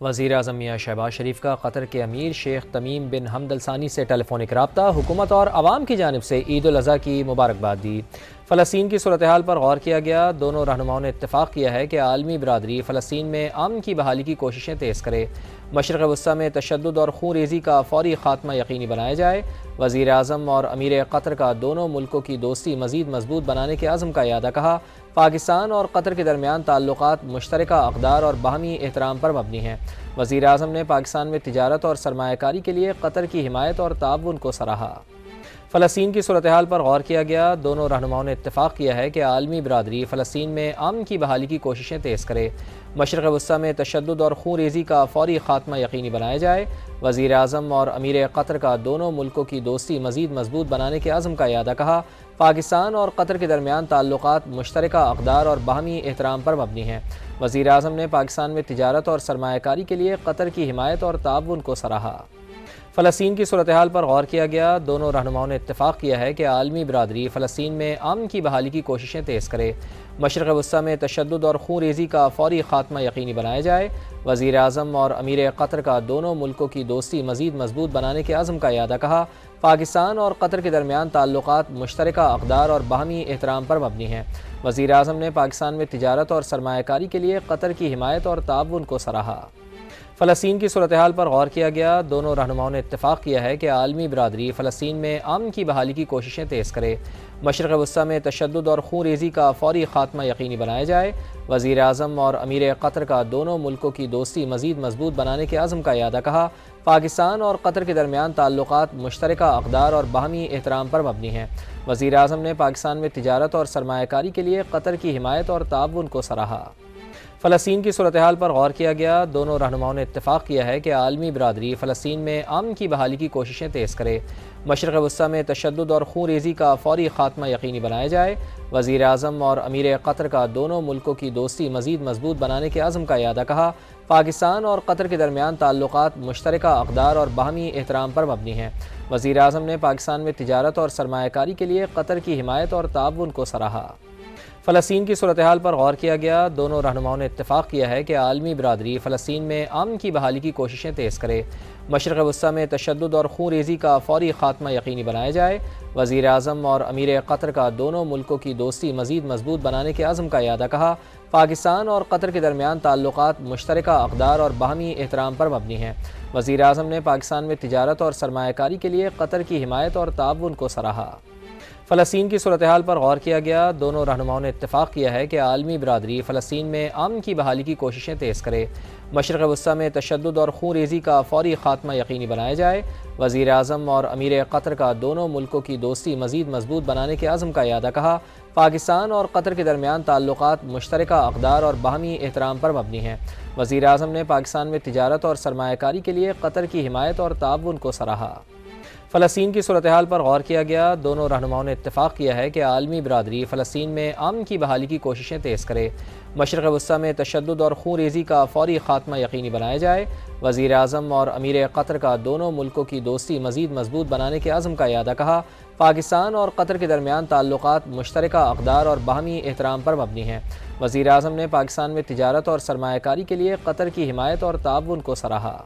وزیر اعظم میاں شہباز شریف کا قطر کے امیر شیخ تمیم بن حمد الثانی سے ٹیلی فونک رابطہ، حکومت اور عوام کی جانب سے عید الاضحیٰ کی مبارکباد دی۔ فلسطین کی صورتحال پر غور کیا گیا۔ دونوں رہنماؤں نے اتفاق کیا ہے کہ عالمی برادری فلسطین میں امن کی بحالی کی کوششیں تیز کرے، مشرق وسطیٰ میں تشدد اور خون ریزی کا فوری خاتمہ یقینی بنایا جائے۔ وزیر اعظم اور امیر قطر کا دونوں ملکوں کی دوستی مزید مضبوط بنانے کے عزم کا اعادہ کہا۔ پاکستان اور قطر کے درمیان تعلقات مشترکہ اقدار اور باہمی احترام پر مبنی ہیں۔ وزیر اعظم نے پاکستان میں تجارت اور سرمایہ کاری کے لیے قطر کی حمایت اور تعاون کو سراہا۔ فلسطین کی صورتحال پر غور کیا گیا۔ دونوں رہنماؤں نے اتفاق کیا ہے کہ عالمی برادری فلسطین میں امن کی بحالی کی کوششیں تیز کرے، مشرق وسطیٰ میں تشدد اور خون ریزی کا فوری خاتمہ یقینی بنایا جائے۔ وزیر اعظم اور امیر قطر کا دونوں ملکوں کی دوستی مزید مضبوط بنانے کے عزم کا اعادہ کہا۔ پاکستان اور قطر کے درمیان تعلقات مشترکہ اقدار اور باہمی احترام پر مبنی ہیں۔ وزیر اعظم نے پاکستان میں تجارت اور سرمایہ کاری کے لیے قطر کی حمایت اور تعاون کو سراہا۔ فلسطین کی صورتحال پر غور کیا گیا۔ دونوں رہنماؤں نے اتفاق کیا ہے کہ عالمی برادری فلسطین میں امن کی بحالی کی کوششیں تیز کرے، مشرق وسطیٰ میں تشدد اور خون ریزی کا فوری خاتمہ یقینی بنایا جائے۔ وزیر اعظم اور امیر قطر کا دونوں ملکوں کی دوستی مزید مضبوط بنانے کے عزم کا اعادہ کہا۔ پاکستان اور قطر کے درمیان تعلقات مشترکہ اقدار اور باہمی احترام پر مبنی ہیں۔ وزیر اعظم نے پاکستان میں تجارت اور سرمایہ کاری کے لیے قطر کی حمایت اور تعاون کو سراہا۔ فلسطین کی صورتحال پر غور کیا گیا۔ دونوں رہنماؤں نے اتفاق کیا ہے کہ عالمی برادری فلسطین میں امن کی بحالی کی کوششیں تیز کرے، مشرق وسطیٰ میں تشدد اور خون ریزی کا فوری خاتمہ یقینی بنایا جائے۔ وزیر اعظم اور امیر قطر کا دونوں ملکوں کی دوستی مزید مضبوط بنانے کے عزم کا اعادہ کہا۔ پاکستان اور قطر کے درمیان تعلقات مشترکہ اقدار اور باہمی احترام پر مبنی ہیں۔ وزیر اعظم نے پاکستان میں تجارت اور سرمایہ کاری کے لیے قطر کی حمایت اور تعاون کو سراہا۔ فلسطین کی صورتحال پر غور کیا گیا۔ دونوں رہنماؤں نے اتفاق کیا ہے کہ عالمی برادری فلسطین میں امن کی بحالی کی کوششیں تیز کرے، مشرق وسطیٰ میں تشدد اور خون ریزی کا فوری خاتمہ یقینی بنایا جائے۔ وزیر اعظم اور امیر قطر کا دونوں ملکوں کی دوستی مزید مضبوط بنانے کے عزم کا اعادہ کہا۔ پاکستان اور قطر کے درمیان تعلقات مشترکہ اقدار اور باہمی احترام پر مبنی ہیں۔ وزیر اعظم نے پاکستان میں تجارت اور سرمایہ کاری کے لیے قطر کی حمایت اور تعاون کو سراہا۔ فلسطین کی صورتحال پر غور کیا گیا۔ دونوں رہنماؤں نے اتفاق کیا ہے کہ عالمی برادری فلسطین میں امن کی بحالی کی کوششیں تیز کرے، مشرق وسطیٰ میں تشدد اور خون ریزی کا فوری خاتمہ یقینی بنایا جائے۔ وزیر اعظم اور امیر قطر کا دونوں ملکوں کی دوستی مزید مضبوط بنانے کے عزم کا اعادہ کہا۔ پاکستان اور قطر کے درمیان تعلقات مشترکہ اقدار اور باہمی احترام پر مبنی ہیں۔ وزیر اعظم نے پاکستان میں تجارت اور سرمایہ کاری کے لیے قطر کی حمایت اور تعاون کو سراہا۔ فلسطین کی صورتحال پر غور کیا گیا۔ دونوں رہنماؤں نے اتفاق کیا ہے کہ عالمی برادری فلسطین میں امن کی بحالی کی کوششیں تیز کرے، مشرق وسطیٰ میں تشدد اور خون ریزی کا فوری خاتمہ یقینی بنایا جائے۔ وزیر اعظم اور امیر قطر کا دونوں ملکوں کی دوستی مزید مضبوط بنانے کے عزم کا اعادہ کہا۔ پاکستان اور قطر کے درمیان تعلقات مشترکہ اقدار اور باہمی احترام پر مبنی ہیں۔ وزیر اعظم نے پاکستان میں تجارت اور سرمایہ کاری کے لیے قطر کی حمایت اور تعاون کو سراہا۔ فلسطین کی صورتحال پر غور کیا گیا۔ دونوں رہنماؤں نے اتفاق کیا ہے کہ عالمی برادری فلسطین میں امن کی بحالی کی کوششیں تیز کرے، مشرق وسطیٰ میں تشدد اور خون ریزی کا فوری خاتمہ یقینی بنایا جائے۔ وزیر اعظم اور امیر قطر کا دونوں ملکوں کی دوستی مزید مضبوط بنانے کے عزم کا اعادہ کہا۔ پاکستان اور قطر کے درمیان تعلقات مشترکہ اقدار اور باہمی احترام پر مبنی ہیں۔ وزیر اعظم نے پاکستان میں تجارت اور سرمایہ کاری کے لیے قطر کی حمایت اور تعاون کو سراہا۔